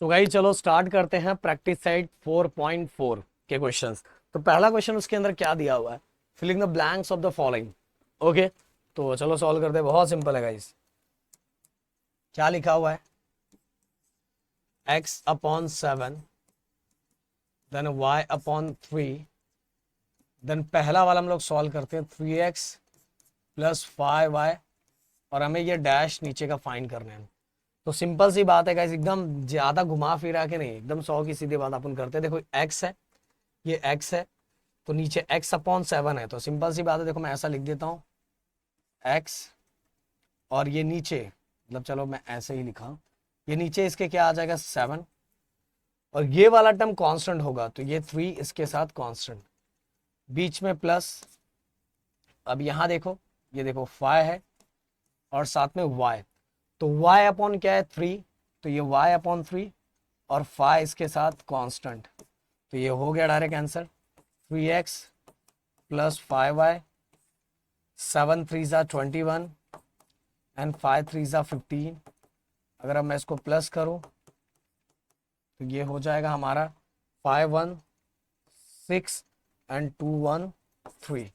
So guys चलो start करते हैं प्रैक्टिस साइड 4.4 के क्वेश्चंस। तो पहला क्वेश्चन उसके अंदर क्या दिया हुआ है, filling the blanks of the following. Okay, तो चलो सॉल्व करते हैं। बहुत सिंपल है गाइस। क्या लिखा हुआ है, x/7 देन y/3। देन पहला वाला हम लोग सॉल्व करते हैं 3x + 5y, और हमें ये डैश नीचे का फाइंड करना है। तो सिंपल सी बात है गाइस, एकदम ज्यादा घुमा फिरा के नहीं, एकदम 100 की सीधी बात अपन करते हैं। देखो x है, ये x है, तो नीचे x/7 है। तो सिंपल सी बात है, देखो मैं ऐसा लिख देता हूँ x, और ये नीचे, मतलब चलो मैं ऐसे ही लिखा, ये नीचे इसके क्या आ जाएगा 7, और ये वाला टर्म कांस्टेंट होगा तो ये 3 इसके साथ कांस्टेंट, बीच में प्लस। अब यहाँ देखो, ये देखो 5 है और साथ में y, तो y अपॉन क्या है 3, तो ये y/3 और 5 इसके साथ कांस्टेंट, तो ये हो गया डायरेक्ट आंसर 3x + 5y। 7 3 ज़ा 21 एंड 5 3 ज़ा 15। अगर अब मैं इसको प्लस करूं तो ये हो जाएगा हमारा 5 1 6 एंड 2 1 3।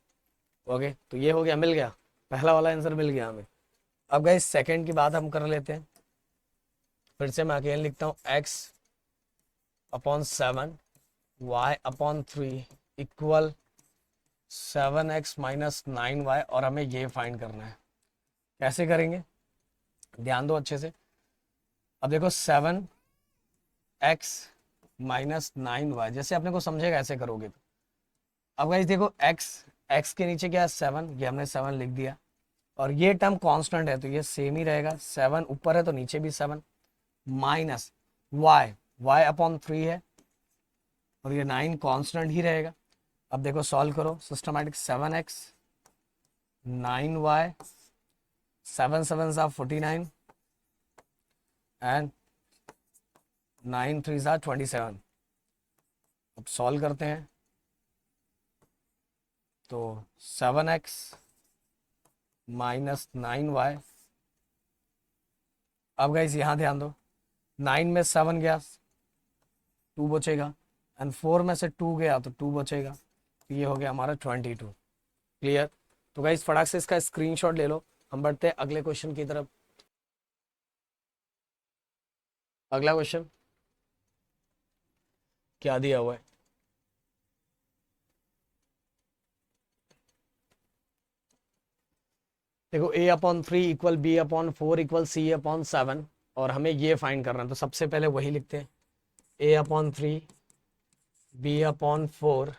ओके, तो ये हो गया, मिल गया, पहला वाला आंसर मिल गया हमें। अब गाइस सेकंड की बात हम कर लेते हैं। फिर से मैं अगेन लिखता हूँ x/7 y/3 equal 7x - 9y, और हमें ये फाइंड करना है। कैसे करेंगे, ध्यान दो अच्छे से। अब देखो 7x - 9y, जैसे अपने को समझेगा ऐसे करोगे तो। अब गाइस देखो x के नीचे क्या है 7, ये हमने 7 लिख दिया, और ये टर्म कांस्टेंट है तो ये सेम ही रहेगा, 7 ऊपर है तो नीचे भी 7, माइनस y/3 है, और ये 9 कांस्टेंट ही रहेगा। अब देखो सॉल्व करो सिस्टमैटिक, 7x 9y 7 7 ज़ा 49 एंड 9 3 ज़ा 27। अब सॉल्व करते हैं तो 7x - 9y। अब गाइस यहाँ ध्यान दो, 9 में 7 गया 2 बचेगा, एंड 4 में से 2 गया तो 2 बचेगा, तो ये हो गया हमारा 22। क्लियर। तो गाइस फटाक से इसका स्क्रीनशॉट ले लो, हम बढ़ते हैं अगले क्वेश्चन की तरफ। अगला क्वेश्चन क्या दिया हुआ है, देखो a/3 equal b/4 equal c/7, और हमें ये फाइंड करना है। तो सबसे पहले वही लिखते हैं, a/3 b/4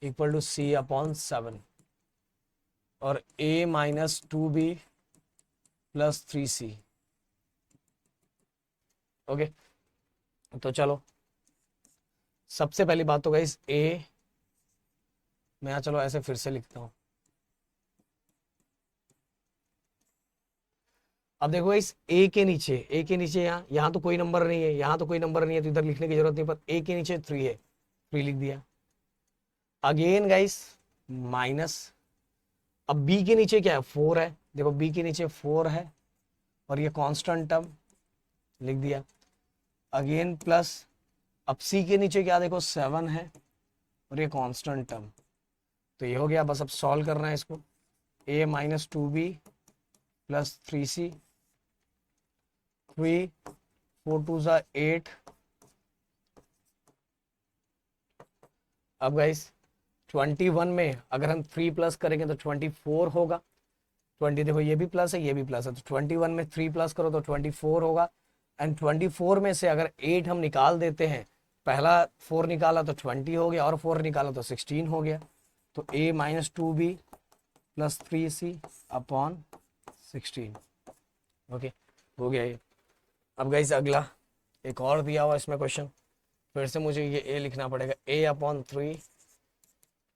equal to c/7, और a - 2b + 3c। ओके, तो चलो सबसे पहली बात तो गाइस a, मैं यहाँ चलो ऐसे फिर से लिखता हूँ। अब देखो इस a के नीचे यहाँ तो कोई नंबर नहीं है, यहाँ तो कोई नंबर नहीं है, तो इधर लिखने की जरूरत नहीं, पर a के नीचे 3 है, 3 लिख दिया। अगेन गाइस माइनस, अब b के नीचे क्या है 4 है, देखो b के नीचे 4 है, और ये कांस्टेंट टर्म लिख दिया। अगेन प्लस, अब c के नीचे क्या देखो 7 है, और ये कांस्टेंट टर्म, तो ये हो गया। बस अब सॉल्व करना है इसको, a - 2b + 3c, 3 4 2 ज़ा 8। अब गाइस 21 में अगर हम 3 प्लस करेंगे तो 24 होगा। 20 देखो ये भी प्लस है ये भी प्लस है, तो 21 में 3 प्लस करो तो 24 होगा। एंड 24 में से अगर 8 हम निकाल देते हैं, पहला 4 निकाला तो 20 हो गया, और 4 निकाला तो 16 हो गया। तो a - 2b + 3c/16। ओके, हो गया ये। अब गाइस अगला एक और दिया हुआ इसमें क्वेश्चन, फिर से मुझे ये a लिखना पड़ेगा, a/3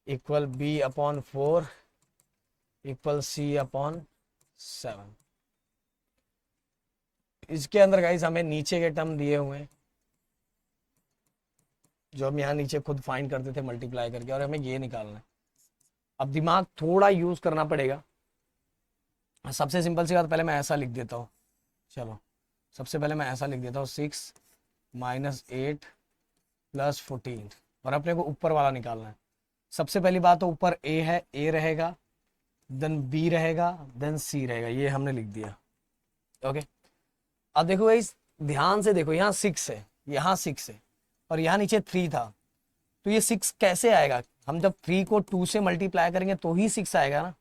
equal b/4 equal c/7। इसके अंदर गाइस हमें नीचे के टर्म दिए हुए हैं, जो हम यहाँ नीचे खुद फाइंड करते थे मल्टीप्लाई करके, और हमें ये निकालना है। अब दिमाग थोड़ा यूज करना पड़ेगा। सबसे सिंपल सी बात, पहले मैं ऐसा लिख देता हूँ, चलो सबसे पहले मैं ऐसा लिख देता हूँ 6 -8 + 14 और अपने को ऊपर वाला निकालना है। सबसे पहली बात तो ऊपर a है, a रहेगा, देन b रहेगा, देन c रहेगा, ये हमने लिख दिया। ओके, अब देखो भाई ध्यान से देखो, यहाँ 6 है, यहाँ 6 है और यहाँ नीचे 3 था, तो ये 6 कैसे आएगा? हम जब 3 को 2 से मल्टीप्लाई करेंगे तो ही 6 आएगा ना।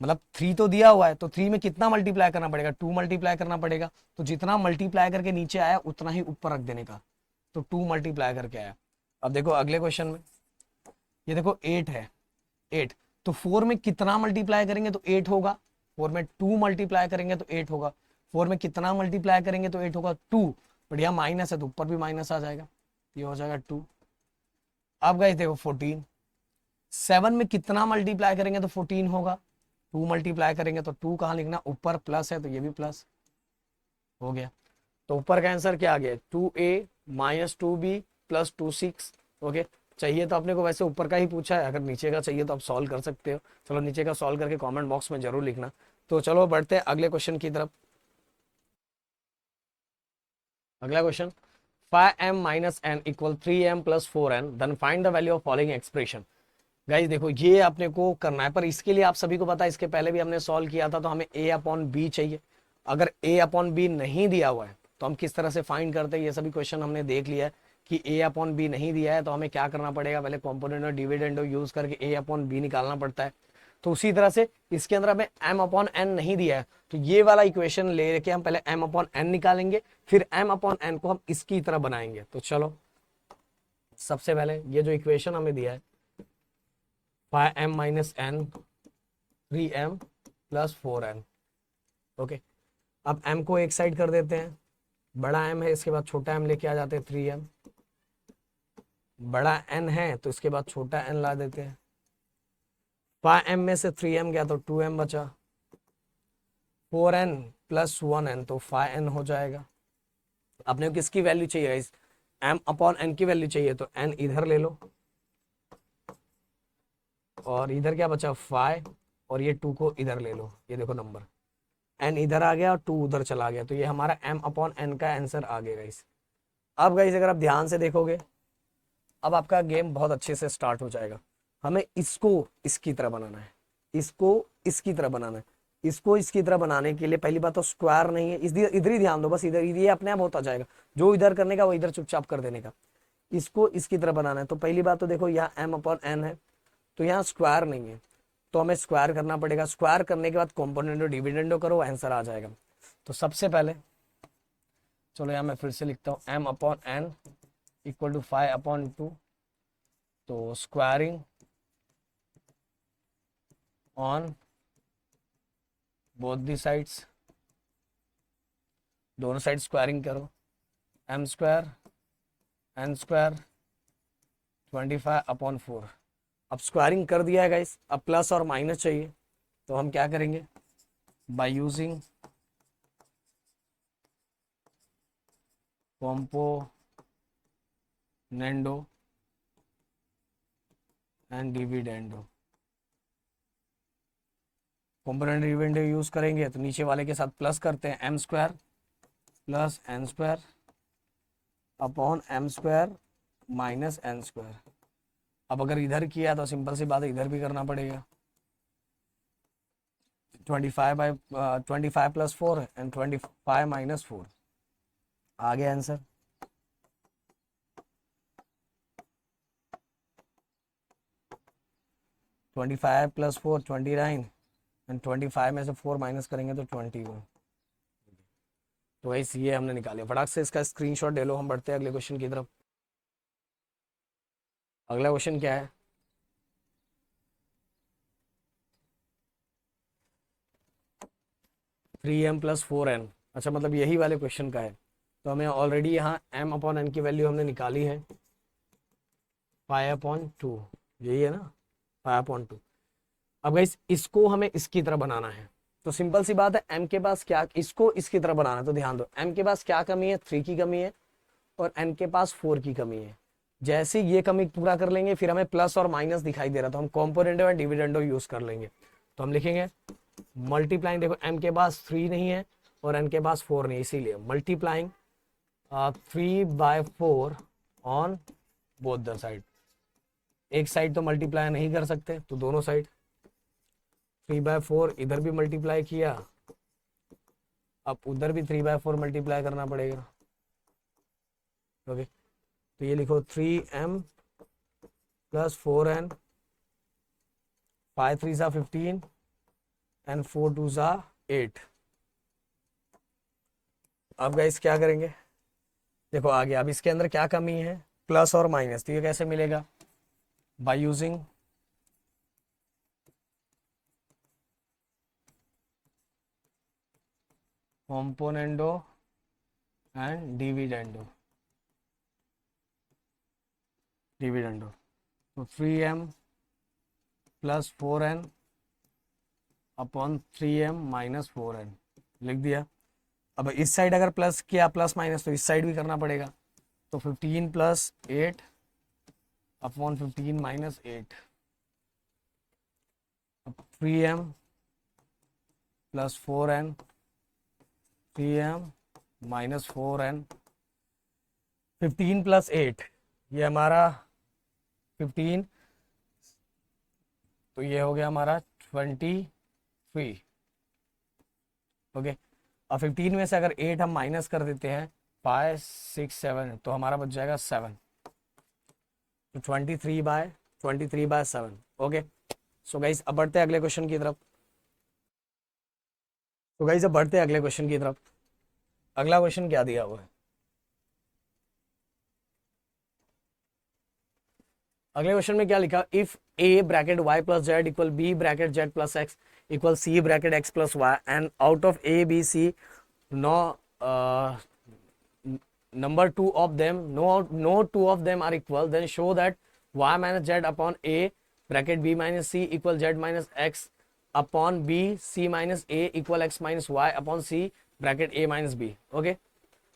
मतलब 3 तो दिया हुआ है, तो 3 में कितना मल्टीप्लाई करना पड़ेगा? 2 मल्टीप्लाई करना पड़ेगा। तो जितना मल्टीप्लाई करके नीचे आया उतना ही ऊपर रख देने का, तो 2 मल्टीप्लाई करके आया। अब देखो अगले क्वेश्चन में, ये देखो 8 है, 8, तो 4 में कितना मल्टीप्लाई करेंगे तो 8 होगा, 4 में 2 मल्टीप्लाई करेंगे तो 8 होगा, 4 में कितना मल्टीप्लाई करेंगे तो 8 होगा, 2। बढ़िया, माइनस है तो ऊपर भी माइनस आ जाएगा, ये हो जाएगा 2। अब गाइस देखो 14, 7 में कितना मल्टीप्लाई करेंगे तो 14 होगा, 2 मल्टीप्लाई करेंगे तो 2 कहाँ लिखना, ऊपर प्लस है तो ये भी प्लस हो गया। तो ऊपर का आंसर क्या आ गया, 2a - 2b + 2 6। ओके, चाहिए तो अपने को वैसे ऊपर का ही पूछा है, अगर नीचे का चाहिए तो आप सॉल्व कर सकते हो। चलो नीचे का सॉल्व करके कमेंट बॉक्स में जरूर लिखना। तो चलो बढ़ते हैं अगले क्वेश्चन की तरफ। अगला question, 5m - n = 3m + 4n, then find the value of following expression. Guys देखो ये अपने को करना है, पर इसके लिए आप सभी को पता है, इसके पहले भी हमने सॉल्व किया था, तो हमें a/b चाहिए। अगर a/b नहीं दिया हुआ है तो हम किस तरह से फाइंड करते हैं, ये सभी क्वेश्चन हमने देख लिया है कि a/b नहीं दिया है तो हमें क्या करना पड़ेगा, पहले कॉम्पोनेंट और डिविडेंड यूज करके a/b निकालना पड़ता है। तो उसी तरह से इसके अंदर हमें m/n नहीं दिया है, तो ये वाला इक्वेशन लेके हम पहले m/n निकालेंगे, फिर m/n को हम इसकी तरह बनाएंगे। तो चलो सबसे पहले ये जो इक्वेशन हमें दिया है 5m - n 3m + 4n। Okay, अब m को एक साइड कर देते हैं, बड़ा m है इसके बाद छोटा m लेके आ जाते हैं 3m, बड़ा n है तो इसके बाद छोटा n ला देते हैं। 5m में से 3m गया तो 2m बचा, 4n + 1n तो 5n हो जाएगा। अपने को किसकी वैल्यू चाहिए, इस m/n की वैल्यू चाहिए, तो n इधर ले लो और इधर क्या बचा 5, और ये 2 को इधर ले लो, ये देखो नंबर n इधर आ गया और 2 उधर चला गया, तो ये हमारा m/n का आंसर आ गया गाइस। अब गाइस अगर आप ध्यान से देखोगे, अब आपका गेम बहुत अच्छे से स्टार्ट हो जाएगा। हमें इसको इसकी तरह बनाना है, इसको इसकी तरह बनाना है। इसको इसकी तरह बनाने के लिए पहली बात तो स्क्वायर नहीं है, इधर ही ध्यान दो बस, इधर ये अपने आप होता जाएगा, जो इधर करने का वो इधर चुपचाप कर देने का। इसको इसकी तरह बनाना है, तो पहली बात तो देखो यहाँ m/n है, तो यहाँ स्क्वायर नहीं है, तो हमें स्क्वायर करना पड़ेगा। स्क्वायर करने के बाद कॉम्पोनेंट डिविडेंडो करो, आंसर आ जाएगा। तो सबसे पहले चलो यहाँ मैं फिर से लिखता हूँ m/n = 5/2, तो squaring on both the sides, दोनों साइड स्क्वायरिंग करो, m² n² 25/4। अब स्क्वायरिंग कर दिया है गाइस, अब प्लस और माइनस चाहिए, तो हम क्या करेंगे, by using componendo and dividendo. Component dividendo use करेंगे तो नीचे वाले के साथ प्लस करते हैं, m² + n² m² - n²। अब अगर इधर किया तो सिंपल सी बात है, इधर भी करना पड़ेगा, 25 + 4 एंड 25 - 4 आ गया आंसर। ट्वेंटी 5 + 4 29 एंड 25 में से 4 माइनस करेंगे तो 21। तो वैसे ये हमने निकाले, फटाक से इसका स्क्रीनशॉट ले लो। हम बढ़ते हैं अगले क्वेश्चन की तरफ। अगला क्वेश्चन क्या है, 3m + 4n। अच्छा, मतलब यही वाले क्वेश्चन का है, तो हमें ऑलरेडी यहाँ m/n की वैल्यू हमने निकाली है 5/2, यही है ना 5/2। अब गाइस इसको हमें इसकी तरह बनाना है, तो सिंपल सी बात है, m के पास क्या, इसको इसकी तरह बनाना है, तो ध्यान दो m के पास क्या कमी है, 3 की कमी है, और n के पास 4 की कमी है। जैसे ये कमी पूरा कर लेंगे, फिर हमें प्लस और माइनस दिखाई दे रहा, तो हम कॉम्पोनेंडो और डिविडेंडो यूज कर लेंगे। तो हम लिखेंगे मल्टीप्लाइंग, देखो m के पास 3 नहीं है और n के पास 4 नहीं, इसीलिए multiplying 3/4 on both the side. एक साइड तो मल्टीप्लाई नहीं कर सकते, तो दोनों साइड 3/4 इधर भी मल्टीप्लाई किया, अब उधर भी 3/4 मल्टीप्लाई करना पड़ेगा। ओके, तो ये लिखो 3m प्लस 4n, 5 3 15 एंड 4 2 8। अब गाइस क्या करेंगे, देखो आ गया। अब इसके अंदर क्या कमी है, प्लस और माइनस, तो ये कैसे मिलेगा, by using componendo and dividendo. तो 3m plus 4n upon 3m minus 4n लिख दिया। अब इस साइड अगर प्लस किया प्लस माइनस, तो इस साइड भी करना पड़ेगा। तो 15 plus 8 upon 15 minus 8, 3m plus 4n, 3m minus 4n, 15 plus 8 ये हमारा 15, तो ये हो गया हमारा 23। ओके, अब 15 में से अगर 8 हम माइनस कर देते हैं, 5 6 7, तो हमारा बच जाएगा 7, तो 23/7। ओके, सो गाइस अब बढ़ते हैं अगले क्वेश्चन की तरफ। अगला क्वेश्चन क्या दिया हुआ है, अगले क्वेश्चन में क्या लिखा, if a bracket y plus z equal b bracket z plus x equal c bracket x plus y and out of a b c no number two of them no two of them are equal, then show that y minus z upon a bracket b minus c equal z minus x upon b, c minus a equal x minus y upon c bracket a minus b। Okay,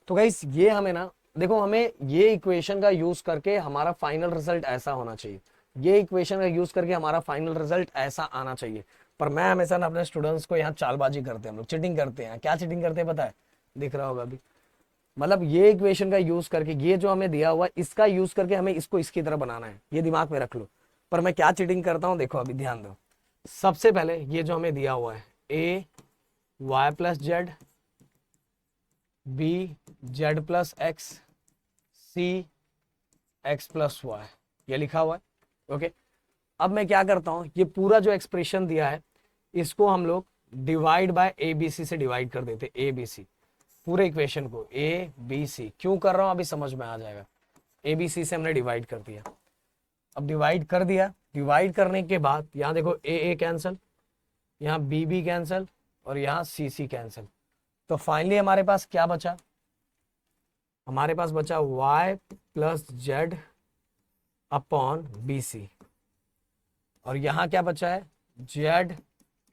तो guys ये हमें ना, देखो हमें ये equation का use करके हमारा फाइनल रिजल्ट ऐसा होना चाहिए, ये इक्वेशन का यूज करके हमारा फाइनल रिजल्ट ऐसा आना चाहिए। पर मैं हमेशा ना अपने स्टूडेंट्स को यहाँ चालबाजी करते हैं, हम लोग चीटिंग करते हैं। क्या चीटिंग करते हैं पता है, दिख रहा होगा अभी, मतलब ये इक्वेशन का यूज करके, ये जो हमें दिया हुआ इसका यूज करके हमें इसको इसकी तरह बनाना है, ये दिमाग में रख लो। पर मैं क्या चीटिंग करता हूँ, देखो अभी ध्यान दो। सबसे पहले ये जो हमें दिया हुआ है a y plus z, b z plus x, c x plus y, ये लिखा हुआ है। ओके, अब मैं क्या करता हूँ, ये पूरा जो एक्सप्रेशन दिया है इसको हम लोग divide by a b c से डिवाइड कर देते, ए बी सी पूरे इक्वेशन को ए बी सी क्यों कर रहा हूं अभी समझ में आ जाएगा। ए बी सी से हमने डिवाइड कर दिया। अब डिवाइड कर दिया, डिवाइड करने के बाद यहाँ देखो ए कैंसिल, यहाँ बी बी कैंसिल और यहाँ सी सी कैंसिल। तो फाइनली हमारे पास क्या बचा, हमारे पास बचा y plus z upon b c, और यहाँ क्या बचा है z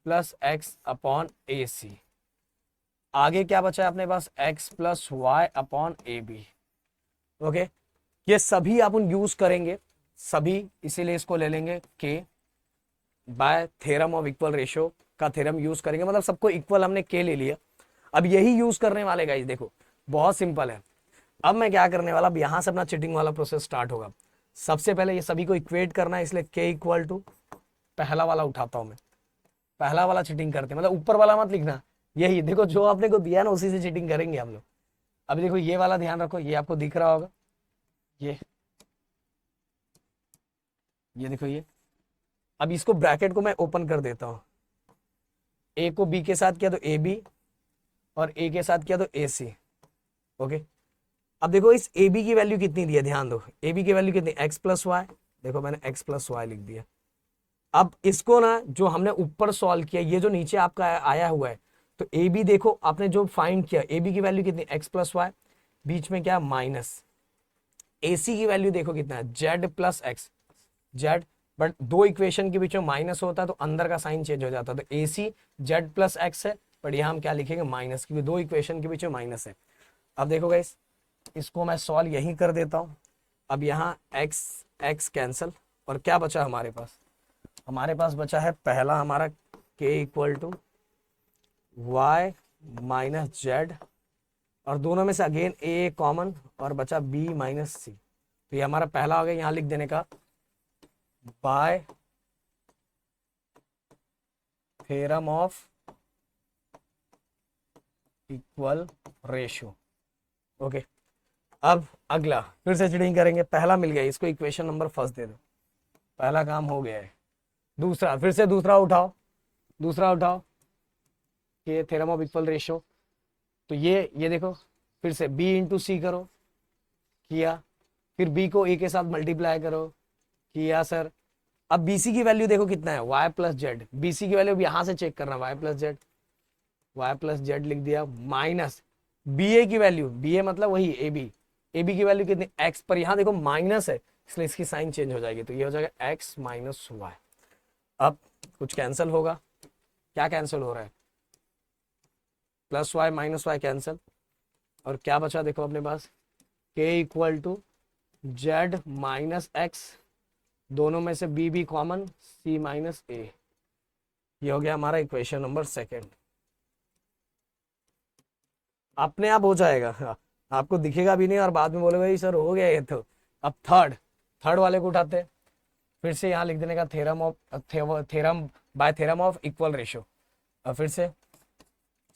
plus x upon a c. आगे क्या बचा है अपने पास x plus y upon a b. Okay, ये सभी अपन यूज करेंगे सभी, इसीलिए इसको ले लेंगे k bye theorem of equal ratio का थ्योरम यूज करेंगे, मतलब सबको इक्वल हमने k ले लिया। अब यही यूज करने वाले गाइस, देखो बहुत सिंपल है। अब मैं क्या करने वाला, अब यहां से अपना चीटिंग वाला प्रोसेस स्टार्ट होगा। सबसे पहले ये सभी को इक्वेट करना है, इसलिए k इक्वल टू पहला वाला उठाता हूं मैं, पहला वाला चीटिंग करते हैं, मतलब ऊपर वाला मत लिखना, यही देखो जो आपने को दिया ना उसी से चीटिंग करेंगे हम लोग। अब देखो ये वाला ध्यान रखो, ये आपको दिख रहा होगा, ये देखो ये। अब इसको ब्रैकेट को मैं ओपन कर देता हूं, ए को बी के साथ किया तो ए बी और ए के साथ किया तो ए सी। ओके, अब देखो इस ए बी की वैल्यू कितनी दी है, ध्यान दो ए बी की वैल्यू कितनी, एक्स प्लस वाई, देखो मैंने एक्स प्लस वाई लिख दिया। अब इसको ना जो हमने ऊपर सॉल्व किया, ये जो नीचे आपका आया हुआ है, तो ए बी देखो आपने जो फाइंड किया, ए बी की वैल्यू कितनी, एक्स प्लस वाई, बीच में क्या माइनस, ए सी की वैल्यू देखो कितना है, Z plus x, Z, but दो इक्वेशन के बीच में माइनस होता है तो अंदर का साइन चेंज हो जाता है, तो ए सी जेड प्लस एक्स है, बट यहाँ हम क्या लिखेंगे माइनस, क्योंकि दो इक्वेशन के बीच में माइनस है। अब देखो गाइस, इसको मैं सॉल्व यहीं कर देता हूँ। अब यहाँ एक्स एक्स कैंसल, और क्या बचा हमारे पास, हमारे पास बचा है पहला हमारा k equal to y minus Z और दोनों में से अगेन ए कॉमन और बचा बी माइनस सी। तो ये हमारा पहला हो गया, यहाँ लिख देने का bye theorem of equal ratio. Okay, अब अगला फिर से चीटिंग करेंगे। पहला मिल गया, इसको इक्वेशन नंबर फर्स्ट दे दो, पहला काम हो गया है। दूसरा, फिर से दूसरा उठाओ, दूसरा उठाओ, ये थ्योरम ऑफ इक्वल रेशियो। तो ये देखो, फिर से b इंटू सी करो, किया। फिर b को a के साथ मल्टीप्लाई करो, किया सर। अब bc की वैल्यू देखो कितना है, y प्लस जेड। bc की वैल्यू यहां से चेक करना, y plus Z, y plus Z लिख दिया, माइनस ba की वैल्यू, ba मतलब वही ab, ab की वैल्यू कितनी x, पर यहां देखो माइनस है इसलिए इसकी साइन चेंज हो जाएगी, तो ये हो जाएगा x माइनस वाई। अब कुछ कैंसिल होगा, क्या कैंसिल हो रहा है, plus y minus y cancel, और क्या बचा देखो अपने पास, k equal to z minus x, दोनों में से b भी कॉमन, c माइनस ए। ये हो गया हमारा इक्वेशन नंबर सेकेंड। अपने आप हो जाएगा, आपको दिखेगा भी नहीं और बाद में बोलोगे सर हो गया ये तो। अब थर्ड, थर्ड वाले को उठाते हैं, फिर से यहाँ लिख देने का theorem of theorem by theorem of equal ratio. और फिर से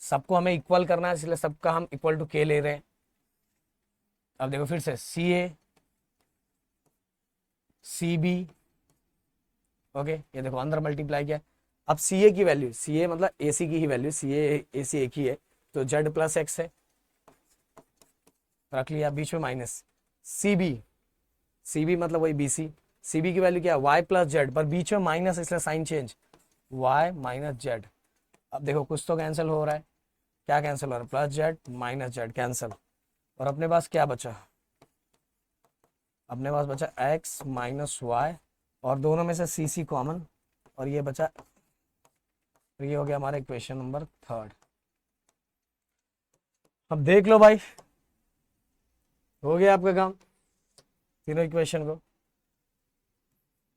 सबको हमें इक्वल करना है इसलिए सबका हम इक्वल टू के ले रहे हैं। अब देखो फिर से सी ए सी बी, ओके, ये देखो अंदर मल्टीप्लाई किया। अब सी ए की वैल्यू, सी ए मतलब ए सी की ही वैल्यू, सी ए सी एक ही है, तो जेड प्लस एक्स है, रख लिया, बीच में माइनस सी बी मतलब वही बी सी बी की वैल्यू क्या है, वाई प्लस जेड, पर बीच में माइनस इसलिए sign change, y minus z. अब देखो कुछ तो कैंसिल हो रहा है, क्या कैंसिल हो रहा है, plus Z minus Z cancel, और अपने पास क्या बचा, अपने पास बचा x माइनस वाई, और दोनों में से सी कॉमन, और ये बचा, ये हो गया हमारा इक्वेशन नंबर थर्ड। अब देख लो भाई, हो गया आपका काम, तीनों इक्वेशन को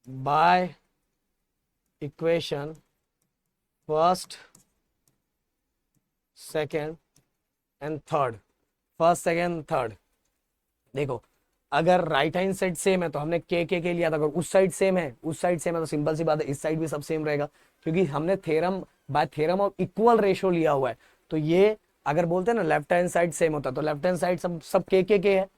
by equation first second and third, first second third. देखो अगर राइट हैंड साइड सेम है तो हमने के लिया था, अगर उस साइड सेम है, उस साइड सेम है तो सिंपल सी बात है इस साइड भी सब सेम रहेगा, क्योंकि हमने theorem by theorem of equal ratio लिया हुआ है। तो ये अगर बोलते हैं ना लेफ्ट हैंड साइड सेम होता है, तो लेफ्ट हैंड साइड सब सब के है,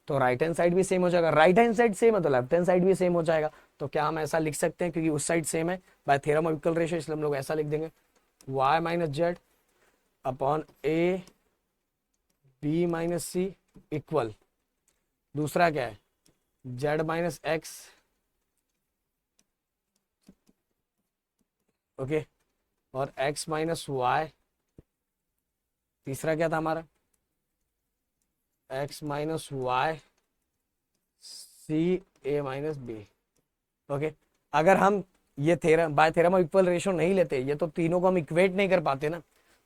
तो राइट हैंड साइड भी सेम हो जाएगा, राइट हैंड साइड सेम है तो लेफ्ट हैंड साइड भी सेम हो जाएगा। तो क्या हम ऐसा लिख सकते हैं, क्योंकि उस साइड सेम है by theorem of equal ratio, इसलिए हम लोग ऐसा लिख देंगे y minus z upon a b minus c equal, दूसरा क्या है z माइनस एक्स, ओके, और x माइनस वाई, तीसरा क्या था हमारा x minus y c a minus b, okay. अगर हम ये theorem by theorem of equal ratio नहीं लेते, ये तो तीनों को हम इक्वेट नहीं कर पाते ना,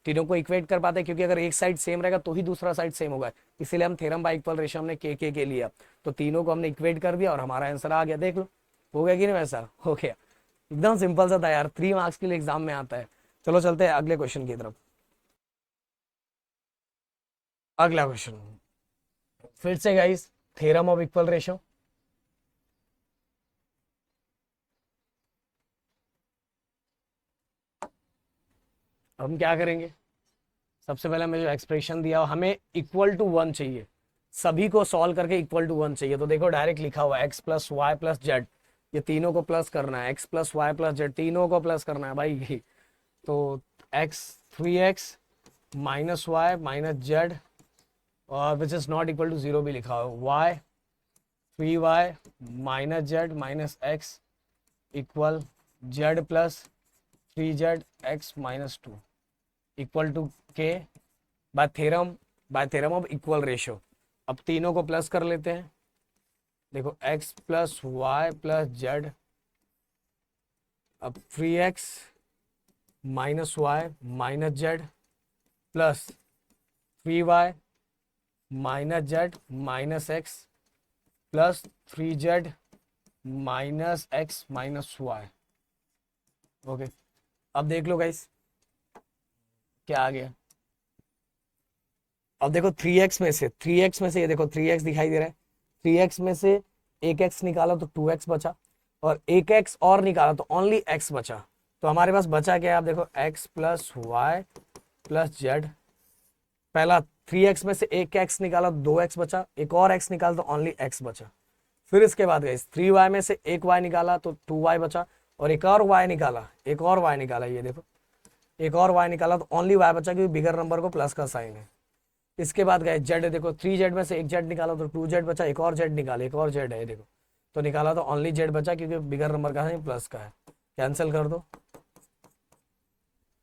तीनों को इक्वेट कर पाते क्योंकि अगर एक साइड सेम रहेगा तो ही दूसरा साइड सेम होगा, इसीलिए हम थ्योरम बाय इक्वल रेशियो हमने के लिया, तो तीनों को हमने इक्वेट कर दिया और हमारा आंसर आ गया। देख लो हो गया कि नहीं, वैसा हो गया, एकदम सिंपल सा था यार, 3 मार्क्स के लिए एग्जाम में आता है। चलो चलते हैं अगले क्वेश्चन की तरफ। अगला क्वेश्चन फिर से guys theorem of equal ratio. हम क्या करेंगे, सबसे पहले हमें जो एक्सप्रेशन दिया हो हमें इक्वल टू 1 चाहिए, सभी को सॉल्व करके इक्वल टू 1 चाहिए। तो देखो डायरेक्ट लिखा हुआ है X plus Y plus Z, ये तीनों को प्लस करना है, X plus Y plus Z तीनों को प्लस करना है भाई। तो X 3x minus Y minus Z, और which is not equal to 0 भी लिखा हो, Y 3y minus Z minus X equal Z plus 3z X minus 2 equal to K by theorem of equal ratio. अब तीनों को plus कर लेते हैं, देखो x plus Y plus z, अब 3x minus Y minus z plus 3y minus Z minus x plus 3z minus x minus y, okay. अब देख लो गाइस क्या आ गया, अब देखो 3x में से, 3x में से ये देखो 3x दिखाई दे रहा है, 3x में से एक x निकाला तो 2x बचा, और एक x और निकाला तो ओनली x बचा। तो हमारे पास बचा क्या है, आप देखो x plus Y plus z. पहला 3x में से एक x निकाला तो 2x बचा, एक और x निकाला तो ओनली x बचा। फिर इसके बाद गए 3y में से एक y निकाला तो 2y बचा, और एक और y निकाला, एक और y निकाला, ये देखो एक और y निकाला तो ओनली y बचा, क्योंकि बिगर नंबर को प्लस का साइन है। इसके बाद गए z, देखो 3z में से एक z निकाला तो 2z बचा, एक और z निकाला, एक और z है देखो, तो निकाला तो ओनली z बचा, क्योंकि बिगर नंबर का है प्लस का है। कैंसिल कर दो,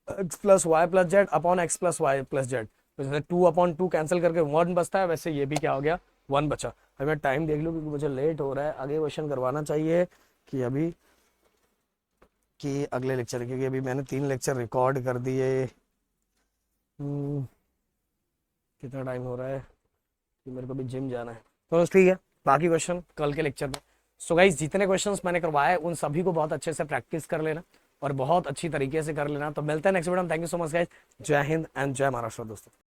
x plus Y plus z upon x plus Y plus z, तो जैसे 2/2 कैंसिल करके 1 बचता है, वैसे ये भी क्या हो गया 1 बचा। अभी मैं टाइम देख लूँ, क्योंकि मुझे लेट हो रहा है, आगे क्वेश्चन करवाना चाहिए कि अभी कि अगले लेक्चर, क्योंकि अभी मैंने 3 लेक्चर रिकॉर्ड कर दिए। कितना टाइम हो रहा है कि मेरे को भी जिम जाना है, तो ठीक है, बाकी क्वेश्चन कल के लेक्चर में। सो गाइस, जितने क्वेश्चंस मैंने करवाए उन सभी को बहुत अच्छे से प्रैक्टिस कर लेना और बहुत अच्छी तरीके से कर लेना। तो मिलते हैं नेक्स्ट वीडियो में। Thank you so much guys, जय हिंद एंड जय महाराष्ट्र दोस्तों।